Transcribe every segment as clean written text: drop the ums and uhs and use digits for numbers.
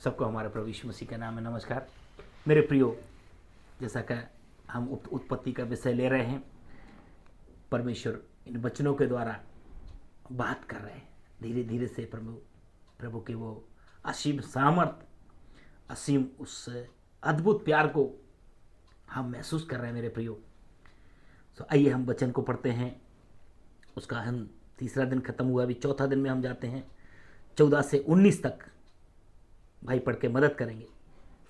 सबको हमारे प्रभु यीशु मसीह का नाम में नमस्कार। मेरे प्रियो, जैसा कि हम उत्पत्ति का विषय ले रहे हैं, परमेश्वर इन वचनों के द्वारा बात कर रहे हैं। धीरे धीरे से प्रभु के वो असीम सामर्थ, असीम उस अद्भुत प्यार को हम महसूस कर रहे हैं मेरे प्रियो। तो आइए हम वचन को पढ़ते हैं। उसका हम तीसरा दिन खत्म हुआ, अभी चौथा दिन में हम जाते हैं। 14 से 19 तक भाई पढ़ के मदद करेंगे।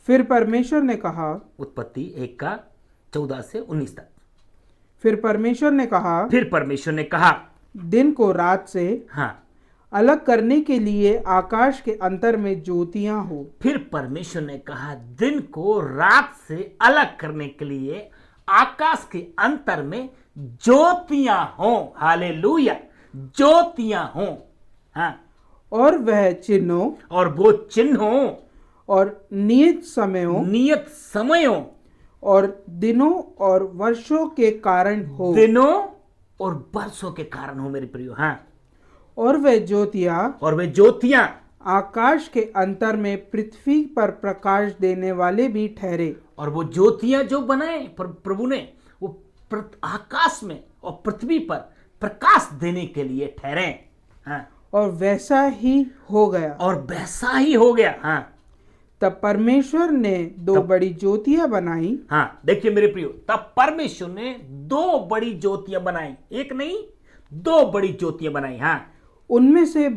फिर परमेश्वर ने कहा, उत्पत्ति 1 का 14 से 19 तक। फिर परमेश्वर ने कहा, दिन को रात से अलग करने के लिए आकाश के अंतर में ज्योतियां हो। फिर परमेश्वर ने कहा, दिन को रात से अलग करने के लिए आकाश के अंतर में ज्योतियां हो। हालेलुया, ज्योतियां हो। हाँ, और वह चिन्हों और नियत समयों और दिनों और वर्षों के कारण हो। मेरे प्रियो। हाँ, और वे ज्योतियां आकाश के अंतर में पृथ्वी पर प्रकाश देने वाले भी ठहरे। और वो ज्योतियां जो बनाए प्रभु ने, वो आकाश में और पृथ्वी पर प्रकाश देने के लिए ठहरे। हाँ, और वैसा ही हो गया। हाँ, तब परमेश्वर ने दो बड़ी ज्योतियां बनाई। हाँ, देखिए मेरे प्रियो, तब परमेश्वर ने 2 बड़ी ज्योतियां बनाई। एक नहीं, 2 बड़ी ज्योतियां बनाई। हाँ, उनमें से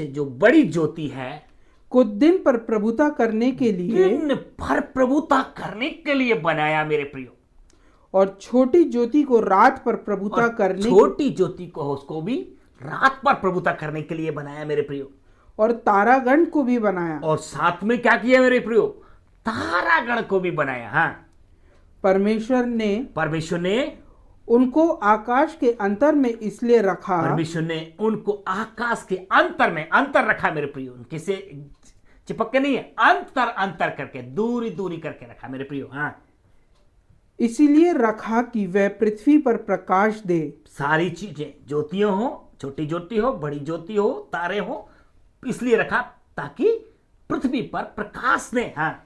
जो बड़ी ज्योति है को दिन पर प्रभुता करने के लिए बनाया मेरे प्रियो। और छोटी ज्योति को रात पर प्रभुता करने के लिए बनाया मेरे प्रियो। और तारागण को भी बनाया। और साथ में क्या किया मेरे प्रियो? तारागण को भी बनाया। हाँ, परमेश्वर ने उनको आकाश के अंतर में इसलिए रखा। अंतर रखा मेरे प्रियो। किसे चिपक के नहीं है, अंतर करके, दूरी करके रखा मेरे प्रियो। हाँ, इसीलिए रखा कि वह पृथ्वी पर प्रकाश दे। सारी चीजें, ज्योतियां हो, छोटी ज्योति हो, बड़ी ज्योति हो, तारे हो, इसलिए रखा ताकि पृथ्वी पर प्रकाश दे। हाँ,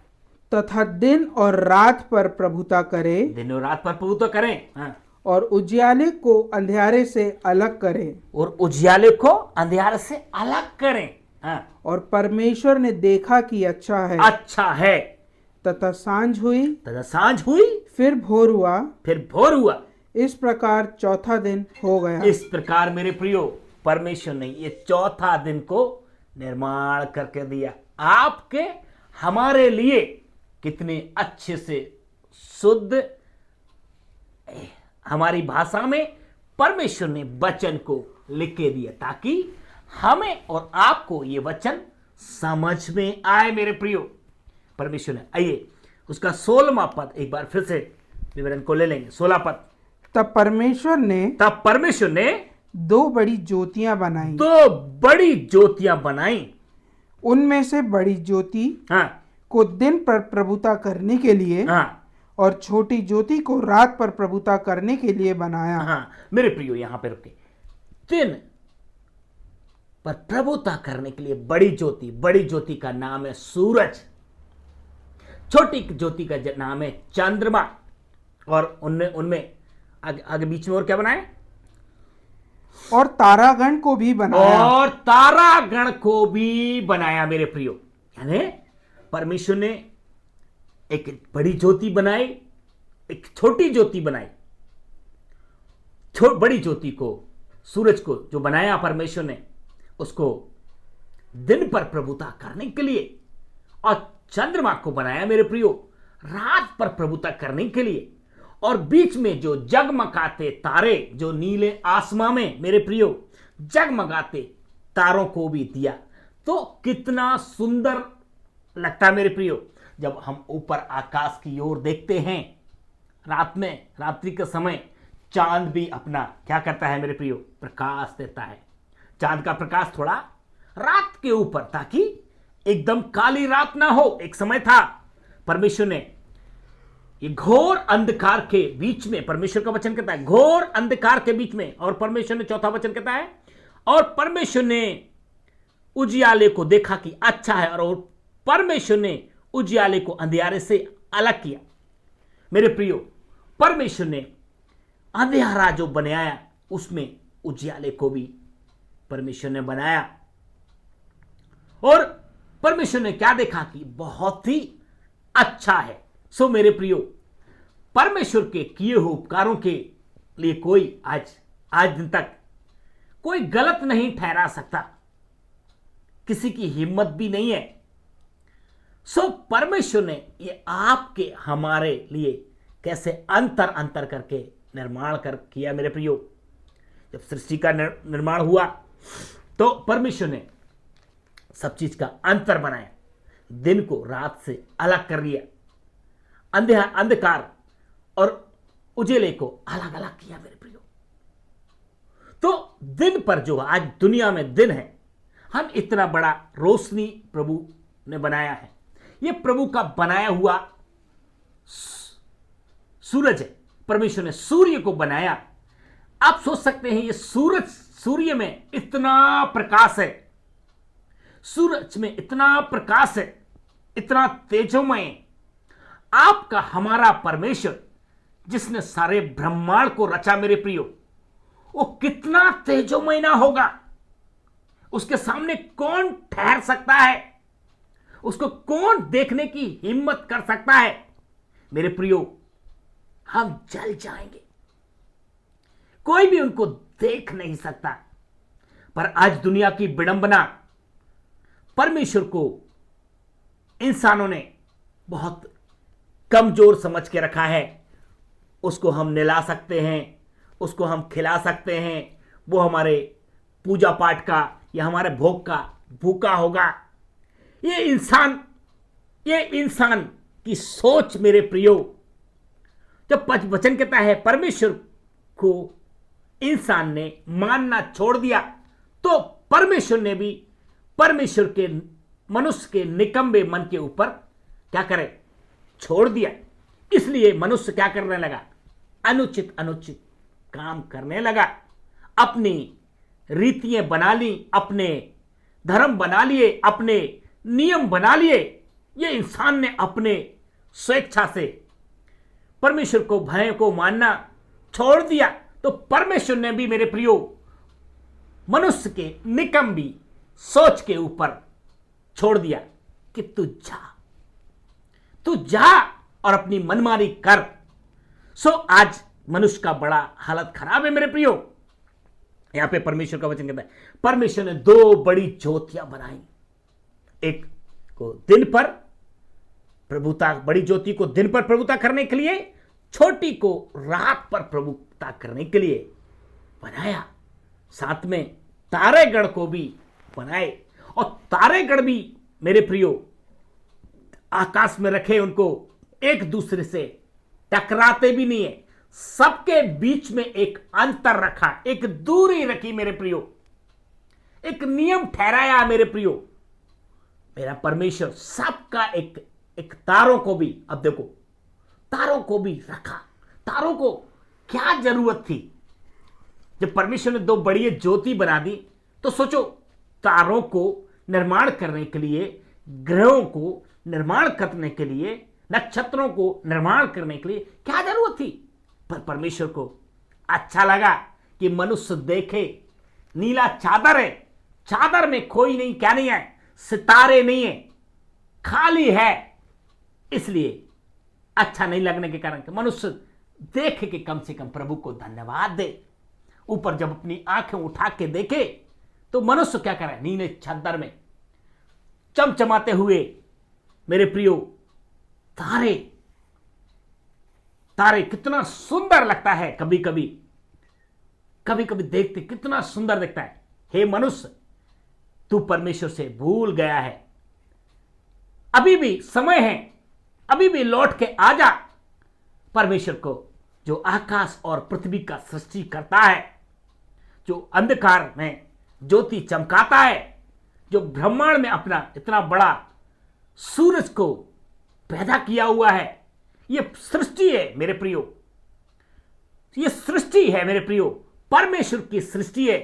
तथा दिन और रात पर प्रभुता करें। हाँ, और उजियाले को अंधियारे से अलग करें। हाँ, और परमेश्वर ने देखा कि अच्छा है। तथा सांझ हुई, फिर भोर हुआ। इस प्रकार चौथा दिन हो गया। इस प्रकार मेरे प्रियो, परमेश्वर ने ये चौथा दिन को निर्माण करके दिया आपके हमारे लिए। कितने अच्छे से शुद्ध हमारी भाषा में परमेश्वर ने वचन को लिख के दिया ताकि हमें और आपको ये वचन समझ में आए मेरे प्रियो। परमेश्वर ने, आइए उसका 16वां पद एक बार फिर से विवरण को ले लेंगे। 16 पद। तब परमेश्वर ने 2 बड़ी ज्योतियां बनाई। उनमें से बड़ी ज्योति को दिन पर प्रभुता करने के लिए, और छोटी ज्योति को रात पर प्रभुता करने के लिए बनाया। हाँ, मेरे प्रियो, यहां पे रुके। दिन पर प्रभुता करने के लिए बड़ी ज्योति का नाम है सूरज। छोटी ज्योति का नाम है चंद्रमा। और उनमें आगे बीच में और क्या बनाए? और तारागण को भी बनाया। मेरे प्रियो, यानी परमेश्वर ने एक बड़ी ज्योति बनाई, एक छोटी ज्योति बनाई। बड़ी ज्योति को, सूरज को जो बनाया परमेश्वर ने, उसको दिन पर प्रभुता करने के लिए, और चंद्रमा को बनाया मेरे प्रियो रात पर प्रभुता करने के लिए। और बीच में जो जगमगाते तारे, जो नीले आसमां में मेरे प्रियो जगमगाते तारों को भी दिया। तो कितना सुंदर लगता है मेरे प्रियो जब हम ऊपर आकाश की ओर देखते हैं। रात्रि के समय चांद भी अपना क्या करता है मेरे प्रियो? प्रकाश देता है। चांद का प्रकाश थोड़ा रात के ऊपर, ताकि एकदम काली रात ना हो। एक समय था परमेश्वर ने ये घोर अंधकार के बीच में, परमेश्वर का वचन कहता है घोर अंधकार के बीच में, और परमेश्वर ने चौथा वचन कहता है, और परमेश्वर ने उजियाले को देखा कि अच्छा है, और परमेश्वर ने उजियाले को अंधियारे से अलग किया। मेरे प्रियो, परमेश्वर ने अंधियारा जो बनाया उसमें उजियाले को भी परमेश्वर ने बनाया, और परमेश्वर ने क्या देखा कि बहुत ही अच्छा है। सो मेरे प्रियो, परमेश्वर के किए हुए उपकारों के लिए कोई आज दिन तक कोई गलत नहीं ठहरा सकता, किसी की हिम्मत भी नहीं है। सो परमेश्वर ने ये आपके हमारे लिए कैसे अंतर करके निर्माण कर किया। मेरे प्रियो, जब सृष्टि का निर्माण हुआ तो परमेश्वर ने सब चीज का अंतर बनाया, दिन को रात से अलग कर लिया, अंधकार और उजेले को अलग अलग किया। मेरे प्रियो, तो दिन पर जो आज दुनिया में दिन है, हम इतना बड़ा रोशनी प्रभु ने बनाया है। यह प्रभु का बनाया हुआ सूरज है। परमेश्वर ने सूर्य को बनाया। आप सोच सकते हैं, ये सूर्य में इतना प्रकाश है, सूरज में इतना प्रकाश है, इतना तेजोमय। आपका हमारा परमेश्वर जिसने सारे ब्रह्मांड को रचा, मेरे प्रियो, वो कितना तेजोमय ना होगा। उसके सामने कौन ठहर सकता है? उसको कौन देखने की हिम्मत कर सकता है? मेरे प्रियो, हम जल जाएंगे, कोई भी उनको देख नहीं सकता। पर आज दुनिया की विडंबना, परमेश्वर को इंसानों ने बहुत कमजोर समझ के रखा है। उसको हम निला सकते हैं, उसको हम खिला सकते हैं, वो हमारे पूजा पाठ का या हमारे भोग का भूखा होगा। ये इंसान की सोच, मेरे प्रियो, जब वचन कहता है परमेश्वर को इंसान ने मानना छोड़ दिया, तो परमेश्वर ने भी परमेश्वर के मनुष्य के निकम्बे मन के ऊपर क्या करे? छोड़ दिया। इसलिए मनुष्य क्या करने लगा? अनुचित काम करने लगा, अपनी रीतियां बना ली, अपने धर्म बना लिए, अपने नियम बना लिए। ये इंसान ने अपने स्वेच्छा से परमेश्वर को भय को मानना छोड़ दिया। तो परमेश्वर ने भी, मेरे प्रियो, मनुष्य के निकम्बी सोच के ऊपर छोड़ दिया कि तू जा और अपनी मनमानी कर। सो आज मनुष्य का बड़ा हालत खराब है। मेरे प्रियो, यहां पे परमेश्वर का वचन कहता है, परमेश्वर ने दो बड़ी ज्योतियां बनाई। एक को दिन पर प्रभुता, बड़ी ज्योति को दिन पर प्रभुता करने के लिए, छोटी को रात पर प्रभुता करने के लिए बनाया। साथ में तारेगण को भी बनाए, और तारेगण भी, मेरे प्रियो, आकाश में रखे, उनको एक दूसरे से टकराते भी नहीं है। सबके बीच में एक अंतर रखा, एक दूरी रखी। मेरे प्रियो, एक नियम ठहराया। मेरे प्रियो, मेरा परमेश्वर सबका एक तारों को भी, अब देखो, तारों को भी रखा। तारों को क्या जरूरत थी? जब परमेश्वर ने दो बड़ी ज्योति बना दी, तो सोचो, तारों को निर्माण करने के लिए, ग्रहों को निर्माण करने के लिए, नक्षत्रों को निर्माण करने के लिए क्या जरूरत थी? पर परमेश्वर को अच्छा लगा कि मनुष्य देखे, नीला चादर है, चादर में कोई नहीं, क्या नहीं है? सितारे नहीं है, खाली है। इसलिए अच्छा नहीं लगने के कारण मनुष्य देखे कि कम से कम प्रभु को धन्यवाद दे। ऊपर जब अपनी आंखें उठा के देखे, तो मनुष्य क्या करे? नीले चादर में चमचमाते हुए, मेरे प्रियो, तारे कितना सुंदर लगता है। कभी कभी देखते कितना सुंदर दिखता है। हे मनुष्य, तू परमेश्वर से भूल गया है। अभी भी समय है, अभी भी लौट के आ जा। परमेश्वर को, जो आकाश और पृथ्वी का सृष्टि करता है, जो अंधकार में ज्योति चमकाता है, जो ब्रह्मांड में अपना इतना बड़ा सूरज को पैदा किया हुआ है। यह सृष्टि है मेरे प्रियो, यह सृष्टि है मेरे प्रियो, परमेश्वर की सृष्टि है।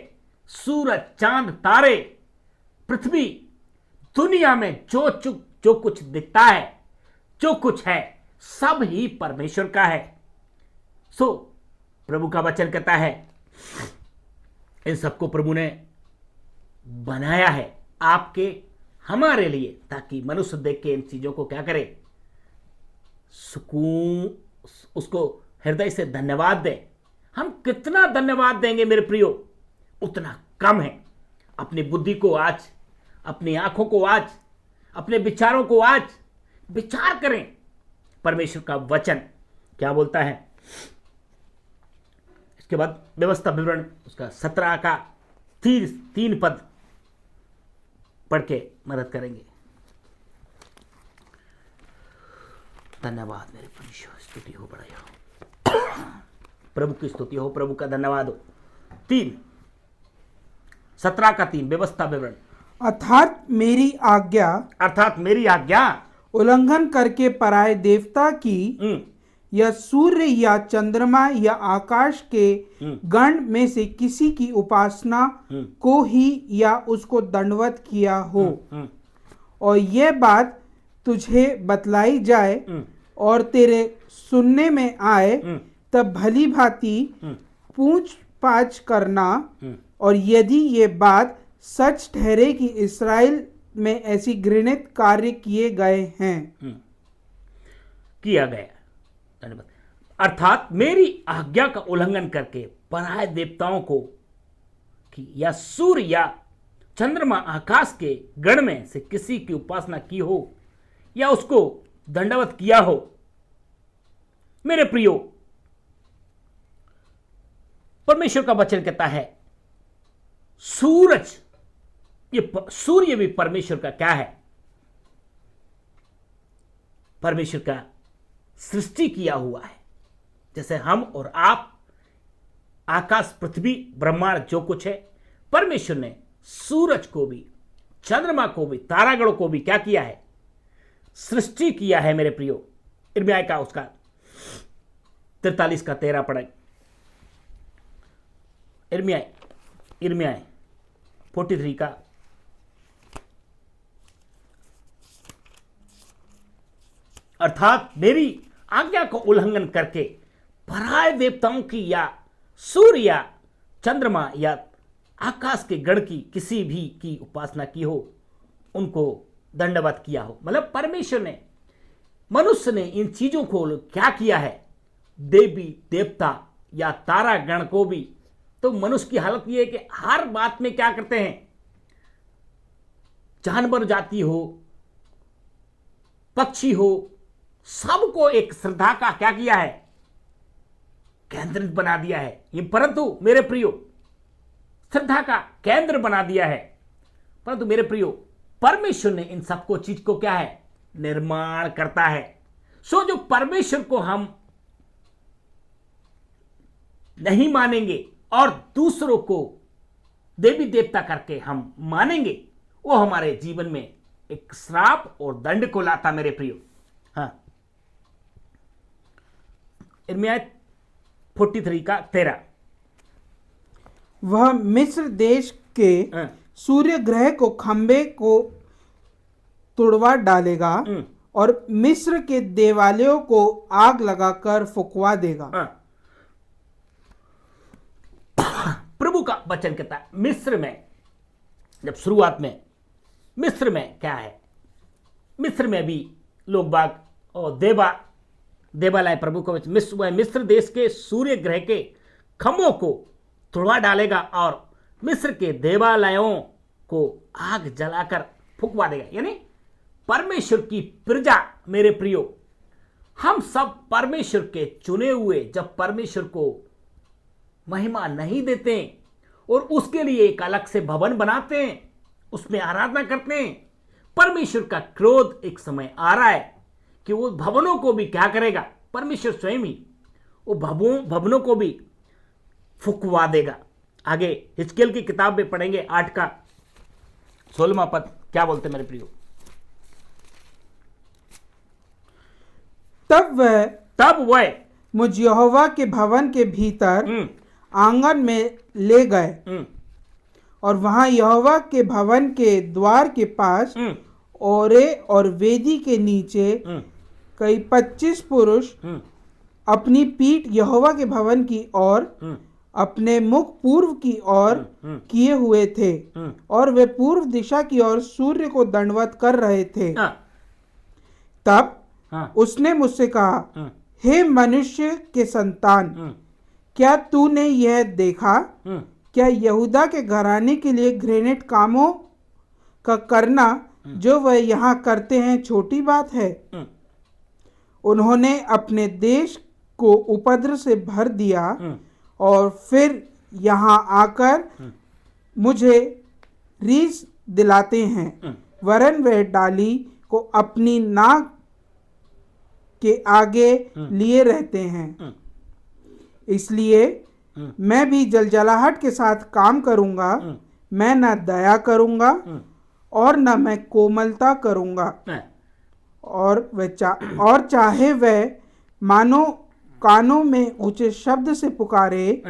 सूरज, चांद, तारे, पृथ्वी, दुनिया में जो कुछ दिखता है, जो कुछ है, सब ही परमेश्वर का है। सो प्रभु का वचन कहता है इन सबको प्रभु ने बनाया है आपके, हमारे लिए, ताकि मनुष्य देख के इन चीजों को क्या करे, सुकून, उसको हृदय से धन्यवाद दे। हम कितना धन्यवाद देंगे मेरे प्रियो, उतना कम है। अपनी बुद्धि को आज, अपनी आंखों को आज, अपने विचारों को आज विचार करें। परमेश्वर का वचन क्या बोलता है। इसके बाद व्यवस्था विवरण उसका 17 का 3 पद पढ़ के मदद करेंगे। धन्यवाद मेरे परमेश्वर, स्तुति हो, बड़ाई हो, प्रभु की स्तुति हो, प्रभु का धन्यवाद हो। 17 का 3 व्यवस्था विवरण। अर्थात मेरी आज्ञा उल्लंघन करके पराये देवता की या सूर्य या चंद्रमा या आकाश के गण में से किसी की उपासना को ही या उसको दंडवत किया हो, और यह बात तुझे बतलाई जाए और तेरे सुनने में आए, तब भली भांति पूछ पाछ करना, और यदि ये बात सच ठहरे कि इस्राएल में ऐसी घृणित कार्य किए गए हैं, किया गया, धन्यवाद। अर्थात मेरी आज्ञा का उल्लंघन करके पराये देवताओं को की या सूर्य या चंद्रमा आकाश के गण में से किसी की उपासना की हो या उसको दंडवत किया हो। मेरे प्रियो, परमेश्वर का वचन कहता है सूरज, ये सूर्य भी परमेश्वर का क्या है, परमेश्वर का सृष्टि किया हुआ है। जैसे हम और आप, आकाश, पृथ्वी, ब्रह्मांड जो कुछ है, परमेश्वर ने सूरज को भी, चंद्रमा को भी, तारागणों को भी क्या किया है, सृष्टि किया है। मेरे प्रियो, इर्मिया का उसका 43 का 13 पढ़े। इर्मिया 43 का अर्थात मेरी आज्ञा को उल्लंघन करके पराये देवताओं की या सूर्य या चंद्रमा या आकाश के गण की किसी भी की उपासना की हो, उनको दंडवत किया हो। मतलब परमेश्वर ने, मनुष्य ने इन चीजों को क्या किया है, देवी देवता या तारा गण को भी। तो मनुष्य की हालत यह है कि हर बात में क्या करते हैं, जानवर जाति हो, पक्षी हो, सबको एक श्रद्धा का क्या किया है, केंद्रित बना दिया है। ये परंतु मेरे प्रियो, श्रद्धा का केंद्र बना दिया है। परंतु मेरे प्रियो, परमेश्वर ने इन सबको चीज को क्या है, निर्माण करता है। सो जो परमेश्वर को हम नहीं मानेंगे और दूसरों को देवी देवता करके हम मानेंगे, वो हमारे जीवन में एक श्राप और दंड को लाता मेरे प्रियो। हाँ, इर्मिया 43 का 13। वह मिस्र देश के सूर्य ग्रह को खंबे को तुड़वा डालेगा और मिस्र के देवालयों को आग लगाकर फुकवा देगा। प्रभु का वचन कहता है मिस्र में, जब शुरुआत में मिस्र में क्या है, मिस्र में भी लोग बाग और देवालय प्रभु को मिस्र देश के सूर्य ग्रह के खंभों को तुड़वा डालेगा और मिस्र के देवालयों को आग जलाकर फुकवा देगा। यानी परमेश्वर की प्रजा, मेरे प्रियो, हम सब परमेश्वर के चुने हुए, जब परमेश्वर को महिमा नहीं देते और उसके लिए एक अलग से भवन बनाते हैं, उसमें आराधना करते हैं, परमेश्वर का क्रोध एक समय आ रहा है कि वो भवनों को भी क्या करेगा, परमेश्वर स्वयं ही वो भवनों को भी फुकवा देगा। आगे हिजकियेल की किताब में पढ़ेंगे 8 का 16वां पद, क्या बोलते मेरे प्रियो। तब वह मुझ यहोवा के भवन के भीतर आंगन में ले गए और वहां यहोवा के भवन के द्वार के पास औरे और वेदी के नीचे कई 25 पुरुष अपनी पीठ यहोवा के भवन की ओर अपने मुख पूर्व की ओर किए हुए थे और वे पूर्व दिशा की ओर सूर्य को दंडवत कर रहे थे। तब उसने मुझसे कहा, हे मनुष्य के संतान, क्या तूने यह देखा? क्या यहूदा के घराने के लिए घृणित कामों का करना जो वह यहाँ करते हैं छोटी बात है? उन्होंने अपने देश को उपद्रव से भर दिया और फिर यहाँ आकर मुझे रीस दिलाते हैं, वरन वह डाली को अपनी नाक के आगे लिए रहते हैं। इसलिए मैं भी जलजलाहट के साथ काम करूंगा, मैं न दया करूंगा और न मैं कोमलता करूंगा। और चाहे वह मानो कानों में ऊंचे शब्द से पुकारे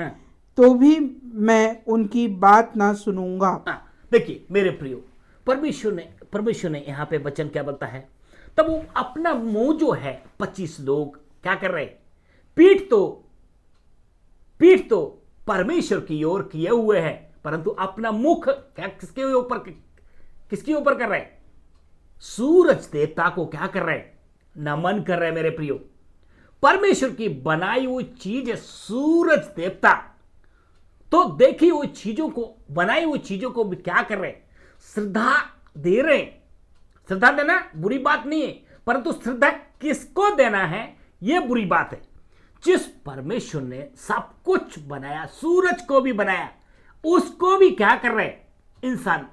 तो भी मैं उनकी बात ना सुनूंगा। देखिए मेरे प्रियो, परमेश्वर ने यहाँ पे वचन क्या बोलता है? तब वो अपना मुंह जो है 25 लोग क्या कर रहे? पीठ तो परमेश्वर की ओर किए हुए हैं, परंतु अपना मुख क्या किसके ऊपर कर रहे? सूरज देवता को क्या कर रहे? नमन कर रहे। मेरे प्रियो, परमेश्वर की बनाई हुई चीज है सूरज देवता, तो देखी हुई चीजों को, बनाई हुई चीजों को भी क्या कर रहे? श्रद्धा दे रहे। श्रद्धा देना बुरी बात नहीं है, परंतु श्रद्धा किसको देना है यह बुरी बात है। जिस परमेश्वर ने सब कुछ बनाया, सूरज को भी बनाया, उसको भी क्या कर रहे? इंसान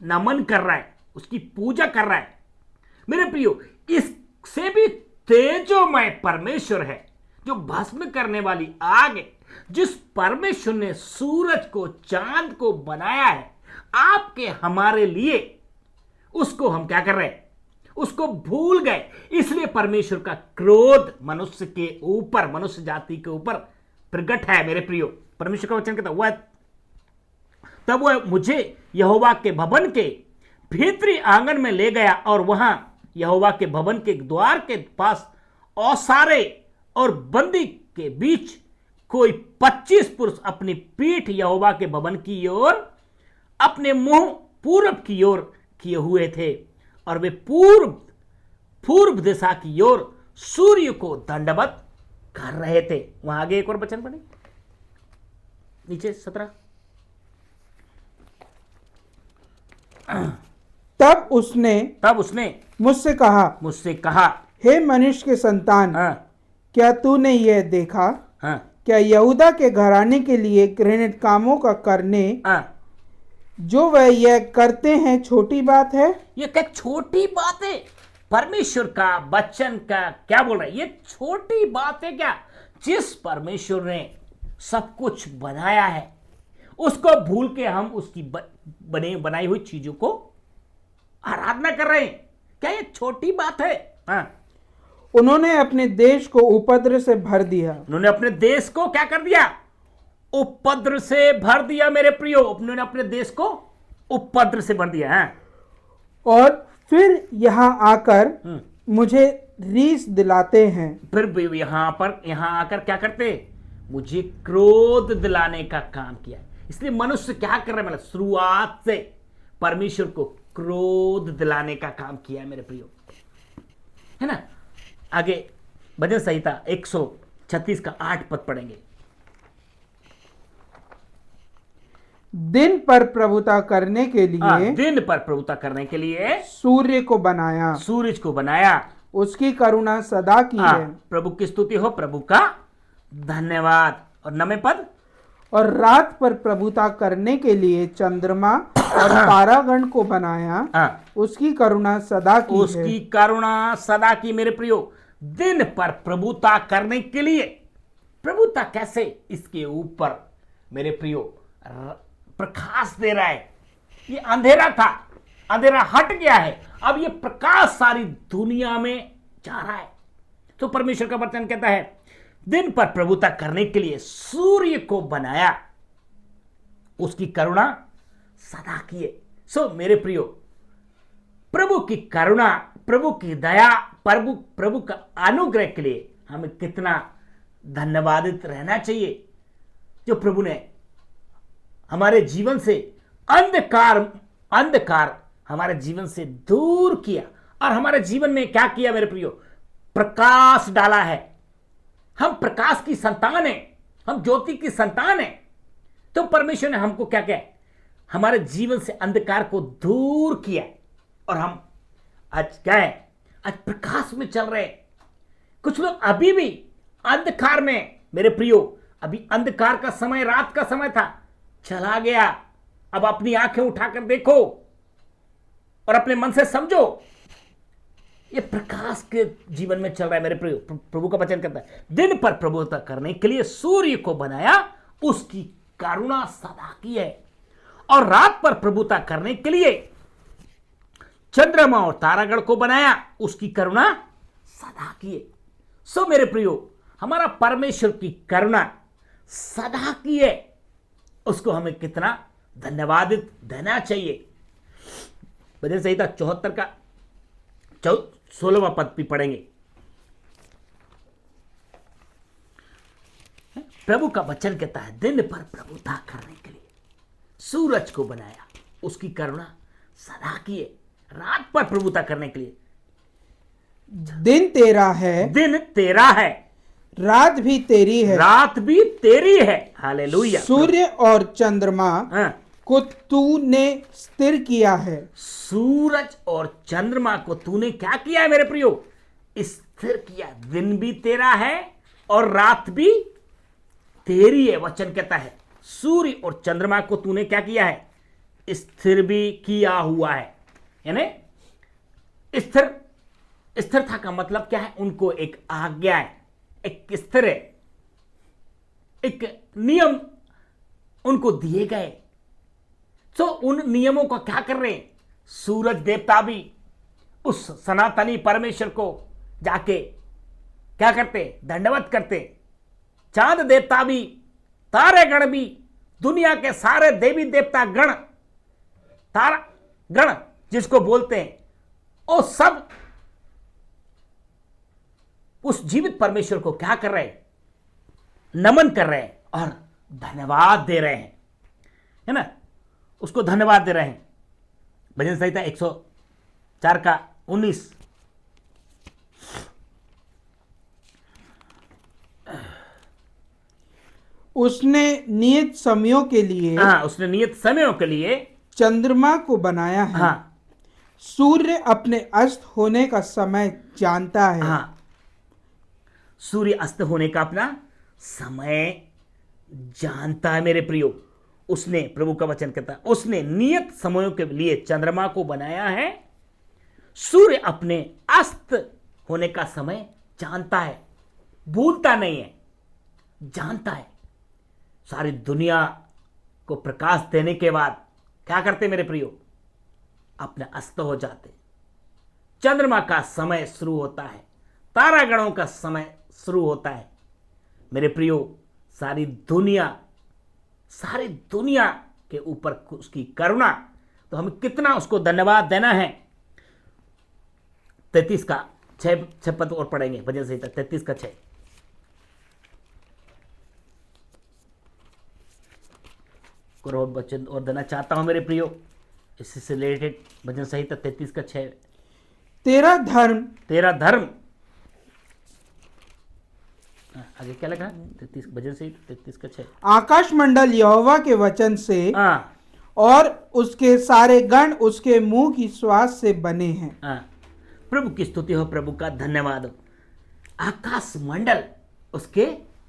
नमन कर रहा है, उसकी पूजा कर रहा है। मेरे प्रियो, इससे भी तेजोमय परमेश्वर है, जो भस्म करने वाली आग है। जिस परमेश्वर ने सूरज को, चांद को बनाया है आपके हमारे लिए, उसको हम क्या कर रहे हैं? उसको भूल गए। इसलिए परमेश्वर का क्रोध मनुष्य के ऊपर, मनुष्य जाति के ऊपर प्रकट है। मेरे प्रियो, परमेश्वर का वचन कहता हुआ, तब वह मुझे यहोवा के भवन के भीतरी आंगन में ले गया और वहां यहोवा के भवन के द्वार के पास औसारे और बंदी के बीच कोई 25 पुरुष अपनी पीठ यहोवा के भवन की ओर, अपने मुंह पूर्व की ओर किए हुए थे और वे पूर्व दिशा की ओर सूर्य को दंडवत कर रहे थे। वहां आगे एक और वचन पढ़े, नीचे 17। तब उसने मुझसे कहा, हे मनुष्य के संतान, क्या तूने यह देखा? क्या यहूदा के घराने के लिए घृणित कामों का करने जो वह यह करते हैं छोटी बात है? ये क्या छोटी बात है? परमेश्वर का वचन का क्या बोल रहा है? ये छोटी बात है क्या? जिस परमेश्वर ने सब कुछ बनाया है, उसको भूल के हम उसकी बनाई हुई चीजों को आराधना कर रहे हैं। क्या ये छोटी बात है? उन्होंने अपने देश को उपद्रव से भर दिया। उन्होंने अपने देश को क्या कर दिया? उपद्रव से भर दिया। मेरे प्रियो, उन्होंने अपने देश को उपद्रव से भर दिया है। और फिर यहाँ आकर मुझे रीस दिलाते हैं। फिर यहाँ आकर क्या करते? मुझे क्रोध दिलाने का काम किया। इसलिए मनुष्य क्या कर रहा है? मतलब शुरुआत से परमेश्वर को क्रोध दिलाने का काम किया है। मेरे प्रियो, है ना? आगे भजन संहिता 136 का 8 पद पढ़ेंगे। दिन पर प्रभुता करने के लिए, दिन पर प्रभुता करने के लिए सूर्य को बनाया, सूरज को बनाया, उसकी करुणा सदा की है। प्रभु की स्तुति हो, प्रभु का धन्यवाद। और 9वें पद, और रात पर प्रभुता करने के लिए चंद्रमा और तारागण को बनाया, उसकी करुणा सदा की है। उसकी करुणा सदा की। मेरे प्रियो, दिन पर प्रभुता करने के लिए, प्रभुता कैसे? इसके ऊपर मेरे प्रियो प्रकाश दे रहा है। ये अंधेरा था, अंधेरा हट गया है, अब ये प्रकाश सारी दुनिया में जा रहा है। तो परमेश्वर का वचन कहता है, दिन पर प्रभुता करने के लिए सूर्य को बनाया, उसकी करुणा सदा किए। सो मेरे प्रियो, प्रभु की करुणा, प्रभु की दया, प्रभु का अनुग्रह के लिए हमें कितना धन्यवादित रहना चाहिए, जो प्रभु ने हमारे जीवन से अंधकार हमारे जीवन से दूर किया और हमारे जीवन में क्या किया मेरे प्रियो, प्रकाश डाला है। हम प्रकाश की संतान हैं, हम ज्योति की संतान हैं। तो परमेश्वर ने हमको क्या किया, हमारे जीवन से अंधकार को दूर किया और हम आज क्या है, आज प्रकाश में चल रहे हैं। कुछ लोग अभी भी अंधकार में मेरे प्रियो, अभी अंधकार का समय, रात का समय था, चला गया। अब अपनी आंखें उठाकर देखो और अपने मन से समझो, ये प्रकाश के जीवन में चल रहा है मेरे प्रियो। प्रभु का वचन कहता है, दिन पर प्रभुता करने के लिए सूर्य को बनाया, उसकी करुणा सदा की है, और रात पर प्रभुता करने के लिए चंद्रमा और तारागण को बनाया, उसकी करुणा सदा की है। सो मेरे प्रियो, हमारा परमेश्वर की करुणा सदा की है, उसको हमें कितना धन्यवादित देना चाहिए। भजन संहिता 74 का 16वां पद भी पढ़ेंगे। प्रभु का वचन कहता है, दिन पर प्रभुता करने के लिए सूरज को बनाया, उसकी करुणा सदा की है, रात पर प्रभुता करने के लिए दिन तेरा है, दिन तेरा है, रात भी तेरी है, रात भी तेरी है। हालेलुया। सूर्य और चंद्रमा हाँ, को तूने स्थिर किया है। सूरज और चंद्रमा को तूने क्या किया है मेरे प्रियो, स्थिर किया। दिन भी तेरा है और रात भी तेरी है। वचन कहता है, सूर्य और चंद्रमा को तूने क्या किया है, स्थिर भी किया हुआ है। यानी स्थिरता का मतलब क्या है, उनको एक आज्ञा है, एक स्थिर है, एक नियम उनको दिए गए। तो उन नियमों का क्या कर रहे हैं, सूरज देवता भी उस सनातनी परमेश्वर को जाके क्या करते, दंडवत करते। चांद देवता भी, तारे गण भी, दुनिया के सारे देवी देवता गण, तारा गण जिसको बोलते हैं, वो सब उस जीवित परमेश्वर को क्या कर रहे हैं, नमन कर रहे हैं और धन्यवाद दे रहे हैं, है ना, उसको धन्यवाद दे रहे हैं। भजन संहिता 104 का 19। उसने नियत समयों के लिए, हाँ, उसने नियत समयों के लिए चंद्रमा को बनाया है। हाँ, सूर्य अपने अस्त होने का समय जानता है। हाँ, सूर्य अस्त होने का अपना समय जानता है मेरे प्रियो। उसने, प्रभु का वचन कहता है, उसने नियत समयों के लिए चंद्रमा को बनाया है। सूर्य अपने अस्त होने का समय जानता है, भूलता नहीं है, जानता है। सारी दुनिया को प्रकाश देने के बाद क्या करते मेरे प्रियो, अपने अस्त हो जाते। चंद्रमा का समय शुरू होता है, तारागणों का समय शुरू होता है मेरे प्रियो। सारी दुनिया के ऊपर उसकी करुणा, तो हमें कितना उसको धन्यवाद देना है। 33 का 6 पद और पढ़ेंगे, भजन संहिता 33 का 6। और वचन और देना चाहता हूं मेरे प्रियो, इससे से रिलेटेड भजन संहिता 33 का 6। तेरा धर्म आगे क्या लगा, 33 भजन संहिता 33 का 6। आकाश मंडल यहोवा के वचन से हाँ, और उसके सारे गण उसके मुंह की श्वास से बने हैं। हाँ, प्रभु की स्तुति हो, प्रभु का धन्यवाद हो। आकाश मंडल उसके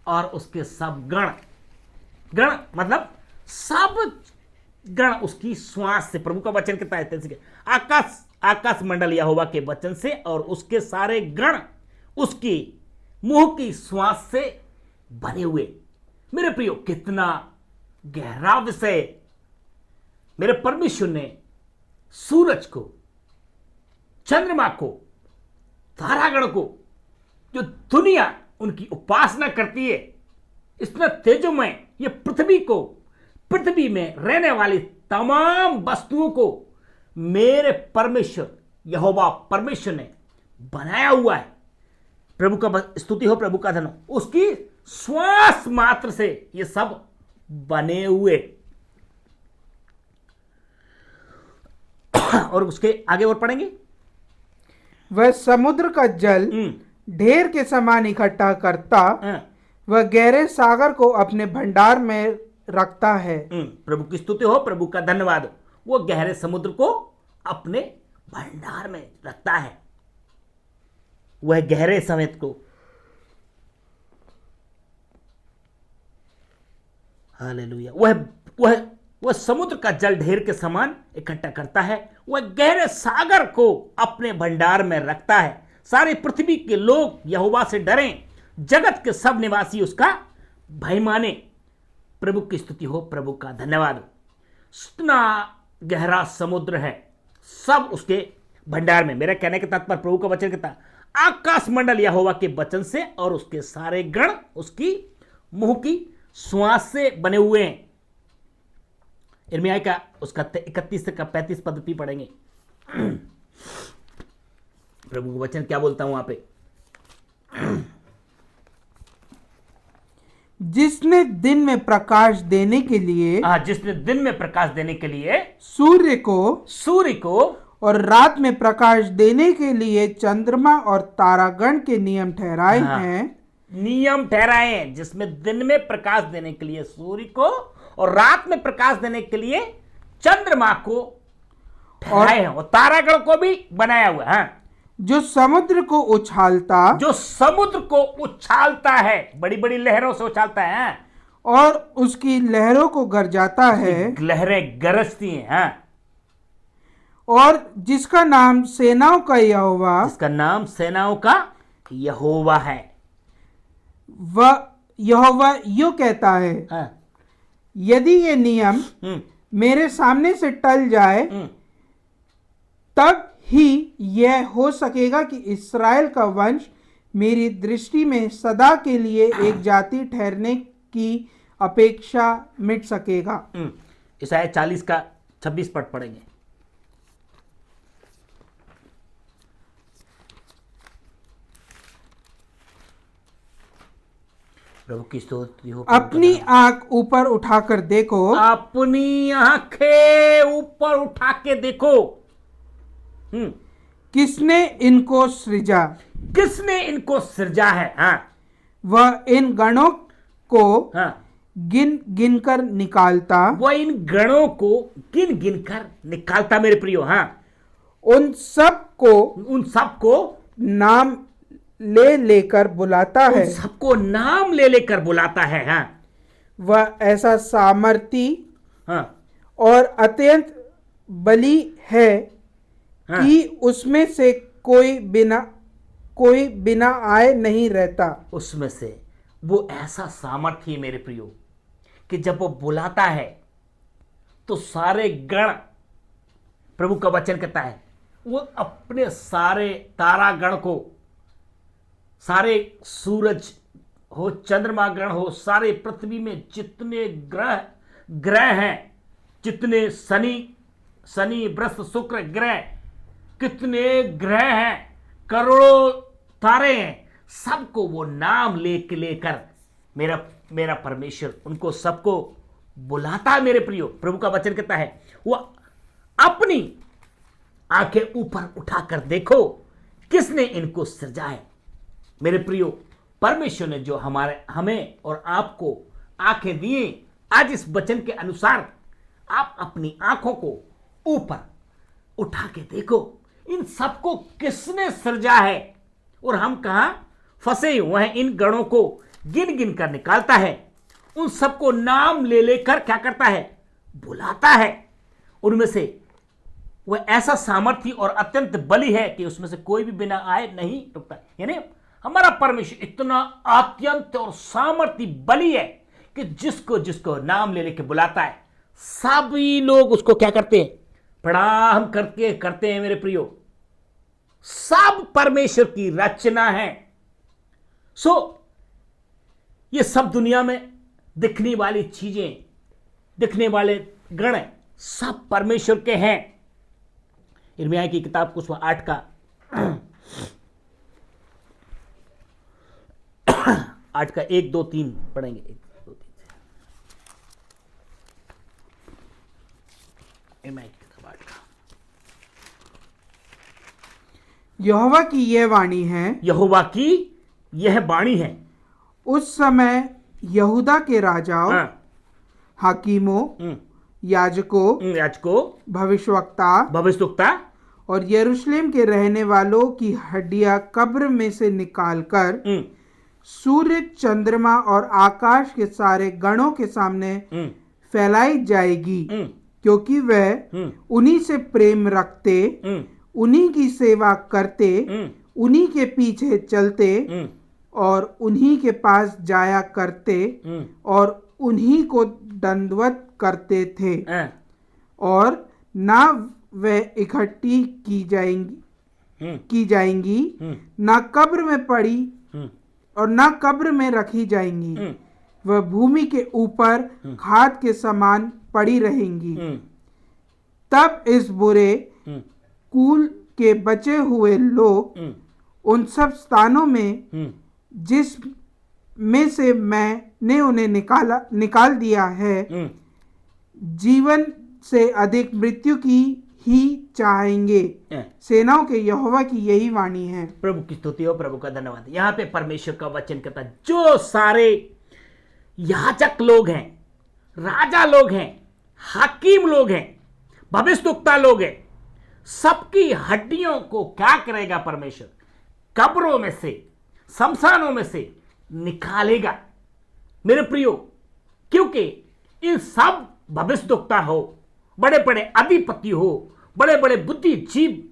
और उसके सब गण मतलब सब गण उसकी श्वास से, प्रभु का वचन कहता है, आकाश मंडल यहोवा के वचन से और उसके सारे गण उसकी मुंह की श्वास से बने हुए। मेरे प्रियो, कितना गहरा विषय। मेरे परमेश्वर ने सूरज को, चंद्रमा को, तारागण को, जो दुनिया उनकी उपासना करती है, इतना तेजोमय ये पृथ्वी को, पृथ्वी में रहने वाली तमाम वस्तुओं को मेरे परमेश्वर यहोवा परमेश्वर ने बनाया हुआ है। प्रभु का स्तुति हो, प्रभु का धन हो। उसकी श्वास मात्र से ये सब बने हुए। और उसके आगे और पढ़ेंगे। वह समुद्र का जल ढेर के समान इकट्ठा करता, वह गहरे सागर को अपने भंडार में रखता है। प्रभु की स्तुति हो, प्रभु का धन्यवाद हो। वो गहरे समुद्र को अपने भंडार में रखता है। वह गहरे समेत को, हालेलुया, वह समुद्र का जल ढेर के समान इकट्ठा करता है। वह गहरे सागर को अपने भंडार में रखता है। सारी पृथ्वी के लोग यहोवा से डरें, जगत के सब निवासी उसका भय माने। प्रभु की स्तुति हो, प्रभु का धन्यवाद हो। इतना गहरा समुद्र है, सब उसके भंडार में। मेरा कहने के तात्पर्य प्रभु का वचन कहता, आकाश मंडल यहोवा के वचन से और उसके सारे गण उसकी मुंह की श्वास से बने हुए हैं। यिर्मयाह का उसका 31 से 35 पद भी पढ़ेंगे। प्रभु का वचन क्या बोलता हूं वहां पे। जिसने दिन में प्रकाश देने के लिए, जिसने दिन में प्रकाश देने के लिए सूर्य को और रात में प्रकाश देने के लिए चंद्रमा और तारागण के नियम ठहराए हैं। नियम ठहराए हैं, जिसमें दिन में प्रकाश देने के लिए सूर्य को और रात में प्रकाश देने के लिए चंद्रमा को ठहराए हैं, और तारागण को भी बनाया हुआ है। जो समुद्र को उछालता है, बड़ी बड़ी लहरों से उछालता है, और उसकी लहरों को गरजाता है, लहरें गरजती हैं। और जिसका नाम सेनाओं का यहोवा है। वह यहोवा यूं कहता है, यदि ये नियम मेरे सामने से टल जाए, तब ही यह हो सकेगा कि इस्राएल का वंश मेरी दृष्टि में सदा के लिए एक जाति ठहरने की अपेक्षा मिट सकेगा। ईसाया 40 का 26 पद पढ़ेंगे। प्रभु की स्तुति हो। अपनी आंख ऊपर उठाकर देखो, अपनी आंखें ऊपर उठा के देखो। किसने इनको सृजा? किसने इनको सृजा है? वह इन गणों को गिन गिन कर निकालता, वह इन गणों को गिन गिन कर निकालता। मेरे प्रियो, उन सबको नाम ले लेकर बुलाता है। सबको नाम ले लेकर बुलाता है। वह ऐसा सामर्थी और अत्यंत बली है कि उसमें से कोई बिना आए नहीं रहता। उसमें से वो ऐसा सामर्थ्य मेरे प्रियो कि जब वो बुलाता है तो सारे गण, प्रभु का वचन कहता है, वो अपने सारे तारागण को, सारे सूरज हो, चंद्रमा गण हो, सारे पृथ्वी में जितने ग्रह हैं, जितने शनि बृहस्पति शुक्र ग्रह, कितने ग्रह हैं, करोड़ों तारे हैं, सबको वो नाम लेकर मेरा परमेश्वर उनको सबको बुलाता है। मेरे प्रियो, प्रभु का वचन कहता है, वो अपनी आंखें ऊपर उठाकर देखो, किसने इनको सृजा है। मेरे प्रियो, परमेश्वर ने जो हमें और आपको आंखें दिए, आज इस वचन के अनुसार आप अपनी आंखों को ऊपर उठा के देखो, इन सबको किसने सृजा है और हम कहां फंसे हुए हैं। इन गणों को गिन गिन कर निकालता है, उन सबको नाम ले लेकर क्या करता है, बुलाता है। उनमें से वह ऐसा सामर्थ्य और अत्यंत बली है कि उसमें से कोई भी बिना आए नहीं रुकता। यानी हमारा परमेश्वर इतना अत्यंत और सामर्थ्य बली है कि जिसको नाम ले लेके बुलाता है, सभी लोग उसको क्या करते हैं, प्रणाम करते हैं। मेरे प्रियो, सब परमेश्वर की रचना है। ये सब दुनिया में दिखने वाली चीजें, दिखने वाले गण, सब परमेश्वर के हैं। यिर्मयाह की किताब उसमें 8 का 8 का 1 2 3 पढ़ेंगे। 1 2 3 यिर्मयाह की किताब 8 का। यहोवा की यह वाणी है, यहोवा की यह वाणी है। उस समय यहूदा के राजाओं, हाँ, हाकिमों, याजकों, भविष्यवक्ता भविष्यवक्ता और यरूशलेम के रहने वालों की हड्डियां कब्र में से निकालकर सूर्य, चंद्रमा और आकाश के सारे गणों के सामने फैलाई जाएगी, क्योंकि वह उन्हीं से प्रेम रखते, उन्हीं की सेवा करते, उन्हीं के पीछे चलते और उन्हीं के पास जाया करते और उन्हीं को दंडवत करते थे, और ना वह इकट्ठी की जाएंगी, ना कब्र में पड़ी और ना कब्र में रखी जाएंगी, वह भूमि के ऊपर खाद के समान पड़ी रहेंगी। तब इस बुरे कुल के बचे हुए लोग उन सब स्थानों में जिस में से मैंने उन्हें निकाल दिया है, जीवन से अधिक मृत्यु की ही चाहेंगे। सेनाओं के यहोवा की यही वाणी है। प्रभु की स्तुति हो, प्रभु का धन्यवाद। यहाँ पे परमेश्वर का वचन कहता है, जो सारे याजक लोग हैं, राजा लोग हैं, हाकिम लोग हैं, भविष्यवक्ता लोग हैं, सबकी हड्डियों को क्या करेगा परमेश्वर? कब्रों में से, शमशानों में से निकालेगा मेरे प्रियो। क्योंकि इन सब भविष्यवक्ता हो, बड़े बड़े अधिपति हो, बड़े बड़े बुद्धिजीव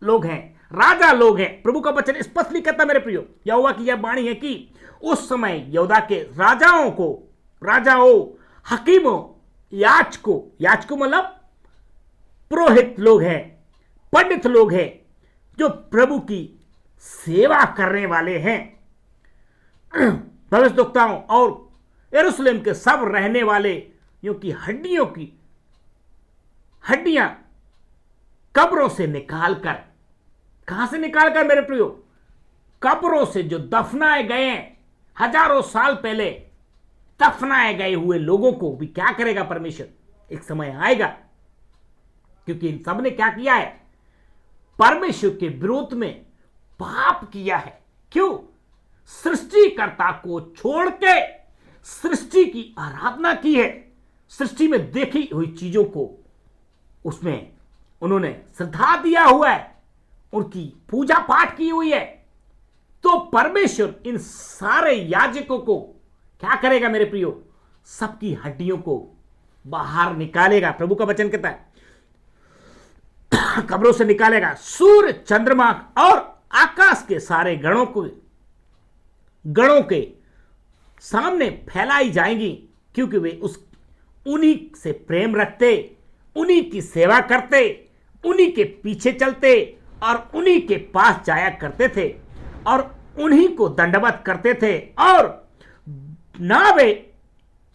लोग हैं, राजा लोग हैं। प्रभु का वचन स्पष्ट कहता मेरे प्रियो, यहोवा की यह वाणी है कि उस समय यहूदा के राजाओं, हकीमों, याजकों मतलब पुरोहित लोग हैं, पंडित लोग हैं, जो प्रभु की सेवा करने वाले हैं, भविष्यवक्ताओं और यरूशलेम के सब रहने वाले की हड्डियां कब्रों से निकालकर, कहां से निकालकर मेरे प्रियो? कब्रों से जो दफनाए गए हैं, हजारों साल पहले दफनाए गए हुए लोगों को भी क्या करेगा परमेश्वर? एक समय आएगा, क्योंकि इन सब ने क्या किया है? परमेश्वर के विरोध में पाप किया है। क्यों? सृष्टिकर्ता को छोड़ के सृष्टि की आराधना की है। सृष्टि में देखी हुई चीजों को उसमें उन्होंने श्रद्धा दिया हुआ है, उनकी पूजा पाठ की हुई है। तो परमेश्वर इन सारे याजकों को क्या करेगा मेरे प्रियो? सबकी हड्डियों को बाहर निकालेगा। प्रभु का वचन कहता है कब्रों से निकालेगा, सूर्य, चंद्रमा और आकाश के सारे गणों के सामने फैलाई जाएंगी, क्योंकि वे उन्हीं से प्रेम रखते, उन्हीं की सेवा करते, उन्हीं के पीछे चलते और उन्हीं के पास जाया करते थे और उन्हीं को दंडवत करते थे, और ना वे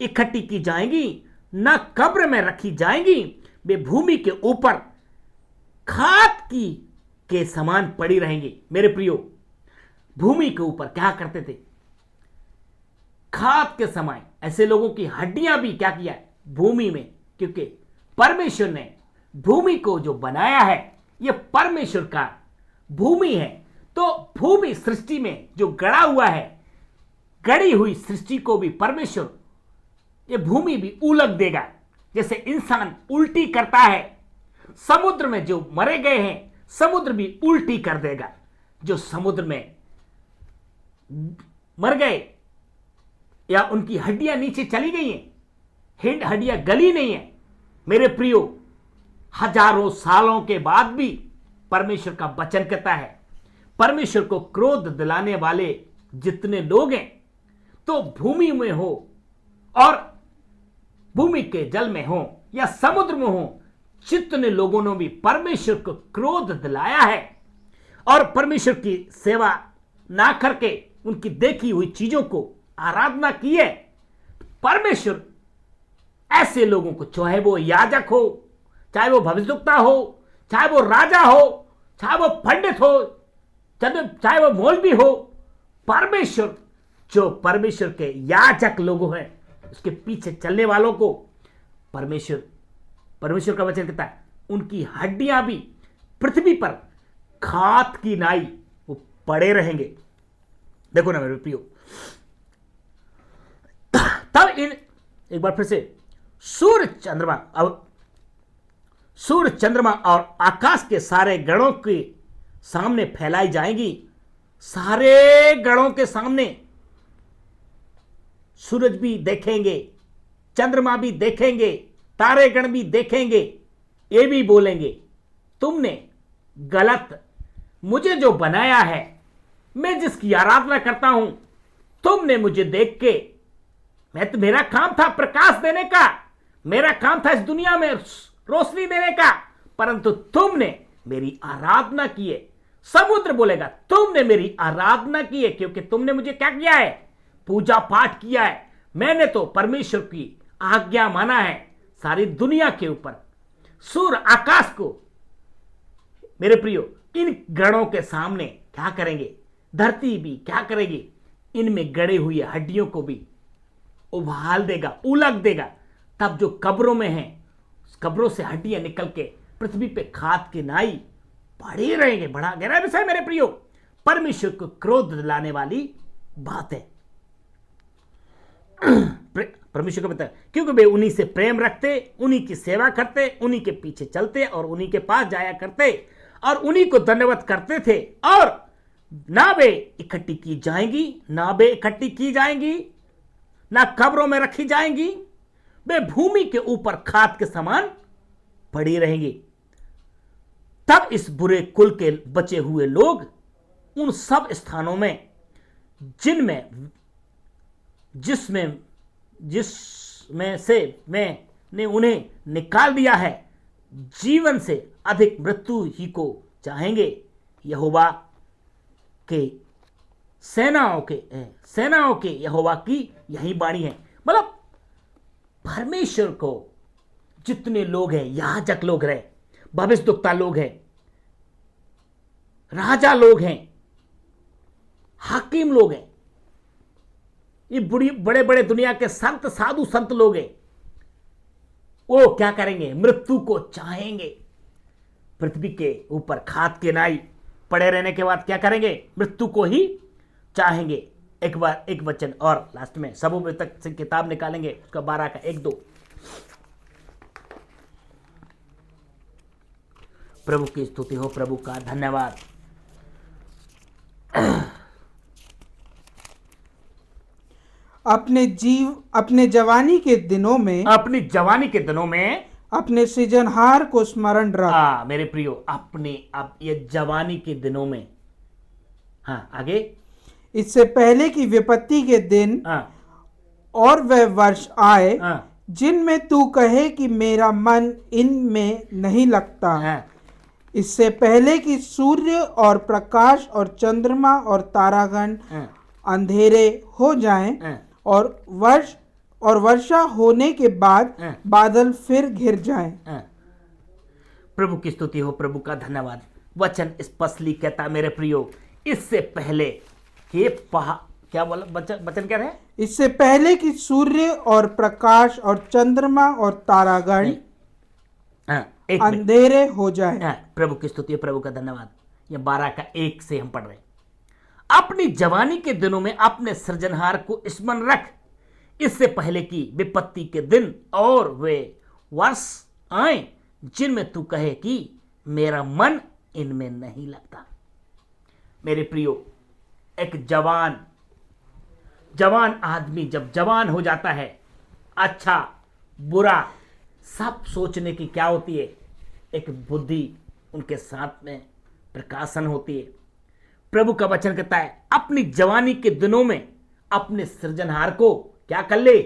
इकट्ठी की जाएंगी, ना कब्र में रखी जाएंगी, वे भूमि के ऊपर खाद के समान पड़ी रहेंगी। मेरे प्रियो, भूमि के ऊपर क्या करते थे? खाद के समान। ऐसे लोगों की हड्डियां भी क्या किया है? भूमि में, क्योंकि परमेश्वर ने भूमि को जो बनाया है, यह परमेश्वर का भूमि है। तो भूमि सृष्टि में जो गड़ा हुआ है, गड़ी हुई सृष्टि को भी परमेश्वर, ये भूमि भी उलट देगा। जैसे इंसान उल्टी करता है, समुद्र में जो मरे गए हैं, समुद्र भी उल्टी कर देगा। जो समुद्र में मर गए या उनकी हड्डियां नीचे चली गई हैं, हड्डियां गली नहीं है, मेरे प्रियो, हजारों सालों के बाद भी परमेश्वर का वचन कहता है, परमेश्वर को क्रोध दिलाने वाले जितने लोग हैं, तो भूमि में हो और भूमि के जल में हो या समुद्र में हो, जितने लोगों ने भी परमेश्वर को क्रोध दिलाया है और परमेश्वर की सेवा ना करके उनकी देखी हुई चीजों को आराधना की है, परमेश्वर ऐसे लोगों को, चाहे वो याजक हो, चाहे वो भविष्यवक्ता हो, चाहे वो राजा हो, चाहे वो पंडित हो, चाहे वो मौलवी हो, परमेश्वर, जो परमेश्वर के याजक लोग हैं, उसके पीछे चलने वालों को परमेश्वर का वचन कहता है उनकी हड्डियां भी पृथ्वी पर खाद की नाई वो पड़े रहेंगे। देखो ना मेरे प्रियो, तब एक बार फिर से सूर्य चंद्रमा और आकाश के सारे गणों के सामने फैलाई जाएंगी। सारे गणों के सामने सूरज भी देखेंगे, चंद्रमा भी देखेंगे, तारे गण भी देखेंगे। ये भी बोलेंगे तुमने गलत, मुझे जो बनाया है, मैं जिसकी आराधना करता हूं, तुमने मुझे देख के, मेरा काम था प्रकाश देने का, मेरा काम था इस दुनिया में रोशनी देने का, परंतु तुमने मेरी आराधना की है। समुद्र बोलेगा तुमने मेरी आराधना की है, क्योंकि तुमने मुझे क्या किया है, पूजा पाठ किया है। मैंने तो परमेश्वर की आज्ञा माना है सारी दुनिया के ऊपर। सूर्य आकाश को मेरे प्रियो इन गणों के सामने क्या करेंगे, धरती भी क्या करेगी, इनमें गड़े हुए हड्डियों को भी उबाल देगा, उलग देगा। तब जो कब्रों में हैं, कब्रों से हड्डियां निकल के पृथ्वी पे खाद के नाई पड़े रहेंगे। बड़ा गहरा विषय मेरे प्रियो, परमेश्वर को क्रोध दिलाने वाली बात है। परमेश्वर को बताया क्योंकि वे उन्हीं से प्रेम रखते, उन्हीं की सेवा करते, उन्हीं के पीछे चलते और उन्हीं के पास जाया करते और उन्हीं को धन्यवाद करते थे। और ना वे इकट्ठी की जाएंगी, ना वे इकट्ठी की जाएंगी, ना कब्रों में रखी जाएंगी, वे भूमि के ऊपर खाद के समान पड़ी रहेंगी। तब इस बुरे कुल के बचे हुए लोग उन सब स्थानों में जिसमें से मैंने उन्हें निकाल दिया है, जीवन से अधिक मृत्यु ही को चाहेंगे। यहोवा के सेनाओं के यहोवा की यही वाणी है। मतलब परमेश्वर को जितने लोग हैं, याजक लोग रहे, भविष्यद्वक्ता लोग हैं, राजा लोग हैं, हाकिम लोग हैं, ये बड़े बड़े दुनिया के संत, साधु संत लोग हैं, वो क्या करेंगे, मृत्यु को चाहेंगे। पृथ्वी के ऊपर खाद के नाई पड़े रहने के बाद क्या करेंगे, मृत्यु को ही चाहेंगे। एक बार एक वचन और लास्ट में सबों तक से किताब निकालेंगे, उसका 12 का 1-2। प्रभु की स्तुति हो, प्रभु का धन्यवाद। अपने जवानी के दिनों में अपने सृजनहार को स्मरण रख। मेरे प्रियो, अब ये जवानी के दिनों में, हाँ आगे, इससे पहले कि विपत्ति के दिन और वह वर्ष आए जिनमें तू कहे कि मेरा मन इनमें नहीं लगता। इससे पहले कि सूर्य और प्रकाश और चंद्रमा और तारागण अंधेरे हो जाएं और वर्षा होने के बाद बादल फिर घिर जाएं। प्रभु की स्तुति हो, प्रभु का धन्यवाद। वचन स्पष्टली कहता मेरे प्रियो, इससे पहले कि क्या बोला वचन क्या है, इससे पहले कि सूर्य और प्रकाश और चंद्रमा और तारागण अंधेरे हो जाए। प्रभु की स्तुति हो, प्रभु का धन्यवाद। ये 12 का 1 से हम पढ़ रहे हैं। अपनी जवानी के दिनों में अपने सृजनहार को स्मरण रख, इससे पहले कि विपत्ति के दिन और वे वर्ष आए जिनमें तू कहे कि मेरा मन इनमें नहीं लगता। मेरे प्रियो, एक जवान आदमी जब जवान हो जाता है, अच्छा बुरा सब सोचने की क्या होती है, एक बुद्धि उनके साथ में प्रकाशन होती है। प्रभु का वचन कहता है अपनी जवानी के दिनों में अपने सृजनहार को क्या कर ले,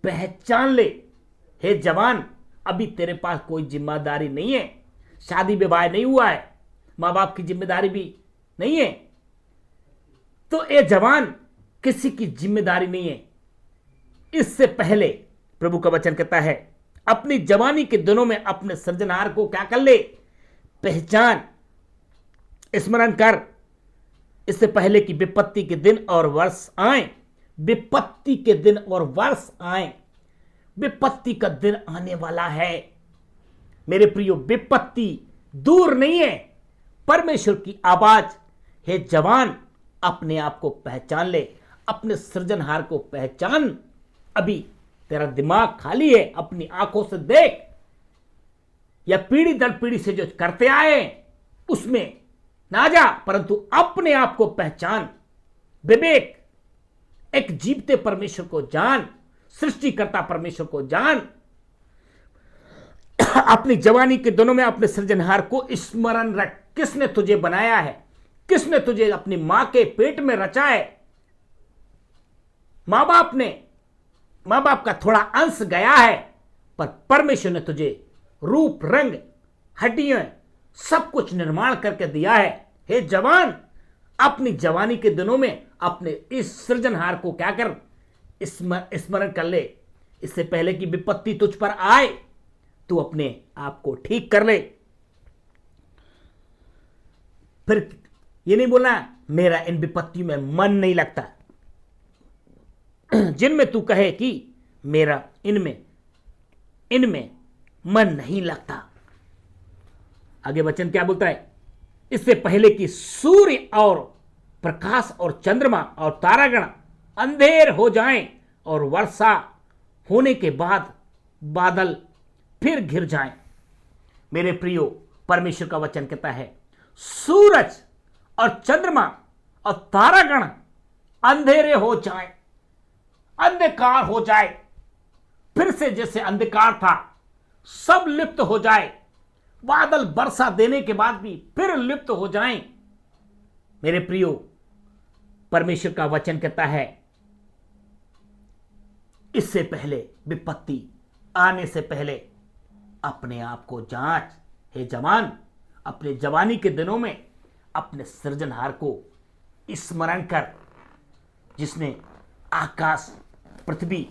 पहचान ले। हे जवान, अभी तेरे पास कोई जिम्मेदारी नहीं है, शादी विवाह नहीं हुआ है, माँ बाप की जिम्मेदारी भी नहीं है, तो ये जवान किसी की जिम्मेदारी नहीं है। इससे पहले प्रभु का वचन कहता है, अपनी जवानी के दिनों में अपने सृजनहार को क्या कर ले, पहचान, स्मरण कर, इससे पहले कि विपत्ति के दिन और वर्ष आए। विपत्ति के दिन और वर्ष आए, विपत्ति का दिन आने वाला है मेरे प्रियो। विपत्ति दूर नहीं है। परमेश्वर की आवाज, हे जवान, अपने आप को पहचान ले, अपने सृजनहार को पहचान। अभी तेरा दिमाग खाली है, अपनी आंखों से देख, या पीढ़ी दर पीढ़ी से जो करते आए उसमें ना जा, परंतु अपने आप को पहचान। विवेक, एक जीवते परमेश्वर को जान, सृष्टिकर्ता परमेश्वर को जान। अपनी जवानी के दिनों में अपने सृजनहार को स्मरण रख। किसने तुझे बनाया है, किसने तुझे अपनी मां के पेट में रचा है। मां बाप का थोड़ा अंश गया है, पर परमेश्वर ने तुझे रूप, रंग, हड्डियां, सब कुछ निर्माण करके दिया है। हे जवान, अपनी जवानी के दिनों में अपने इस सृजनहार को क्या कर, स्मरण कर ले। इससे पहले कि विपत्ति तुझ पर आए, तू अपने आप को ठीक कर ले। फिर ये नहीं बोलना मेरा इन विपत्तियों में मन नहीं लगता, जिनमें तू कहे कि मेरा इनमें मन नहीं लगता। आगे वचन क्या बोलता है, इससे पहले कि सूर्य और प्रकाश और चंद्रमा और तारागण अंधेर हो जाएं और वर्षा होने के बाद बादल फिर घिर जाएं। मेरे प्रियो, परमेश्वर का वचन कहता है, सूरज और चंद्रमा और तारागण अंधेरे हो जाएं, अंधकार हो जाए, फिर से जैसे अंधकार था सब लिप्त हो जाए, बादल वर्षा देने के बाद भी फिर लिप्त हो जाएं। मेरे प्रियो, परमेश्वर का वचन कहता है, इससे पहले, विपत्ति आने से पहले अपने आप को जांच। हे जवान, अपने जवानी के दिनों में अपने सृजनहार को स्मरण कर, जिसने आकाश, पृथ्वी,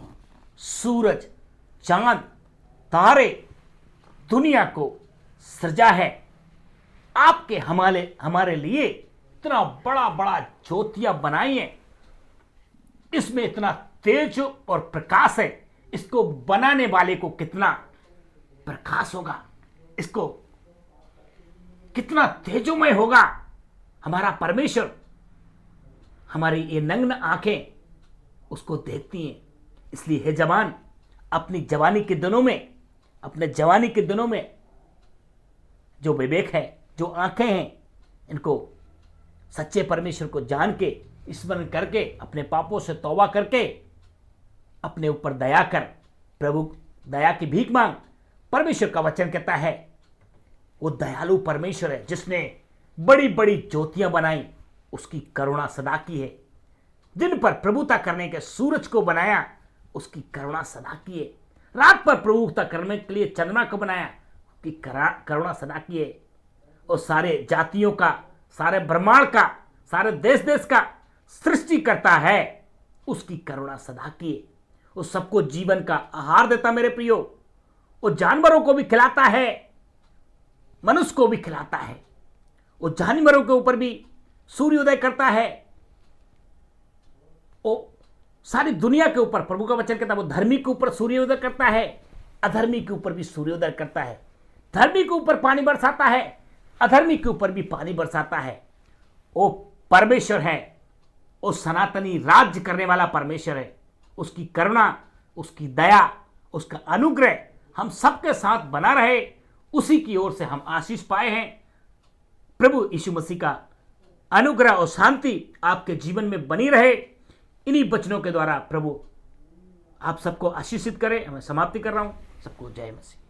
सूरज, चांद, तारे, दुनिया को सृजा है। आपके हमारे लिए इतना बड़ा बड़ा ज्योतियां बनाई हैं, इसमें इतना तेज और प्रकाश है। इसको बनाने वाले को कितना प्रकाश होगा, इसको कितना तेजोमय होगा। हमारा परमेश्वर, हमारी ये नग्न आंखें उसको देखती हैं। इसलिए हे जवान, अपनी जवानी के दिनों में, अपने जवानी के दिनों में जो विवेक है, जो आंखें हैं, इनको सच्चे परमेश्वर को जान के, स्मरण करके, अपने पापों से तौबा करके अपने ऊपर दया कर, प्रभु दया की भीख मांग। परमेश्वर का वचन कहता है, वो दयालु परमेश्वर है जिसने बड़ी बड़ी ज्योतियां बनाई, उसकी करुणा सदा की है। दिन पर प्रभुता करने के सूरज को बनाया, उसकी करुणा सदा की है। रात पर प्रभुता करने के लिए चंद्रमा को बनाया, उसकी करुणा सदा की है। और सारे जातियों का, सारे ब्रह्मांड का, सारे देश देश का सृष्टि करता है, उसकी करुणा सदा की है। वो सबको जीवन का आहार देता मेरे प्रियो। वो जानवरों को भी खिलाता है, मनुष्य को भी खिलाता है। वो जानवरों के ऊपर भी सूर्योदय करता है। वो सारी दुनिया के ऊपर, प्रभु का वचन कहता है, वो धर्मी के ऊपर सूर्योदय करता है, अधर्मी के ऊपर भी सूर्योदय करता है। धर्मी के ऊपर पानी बरसाता है, अधर्मी के ऊपर भी पानी बरसाता है। वो परमेश्वर है, वो सनातनी राज्य करने वाला परमेश्वर है। उसकी करुणा, उसकी दया, उसका अनुग्रह हम सबके साथ बना रहे, उसी की ओर से हम आशीष पाए हैं। प्रभु यीशु मसीह का अनुग्रह और शांति आपके जीवन में बनी रहे। इन्हीं वचनों के द्वारा प्रभु आप सबको आशीषित करे। मैं समाप्ति कर रहा हूं। सबको जय मसीह।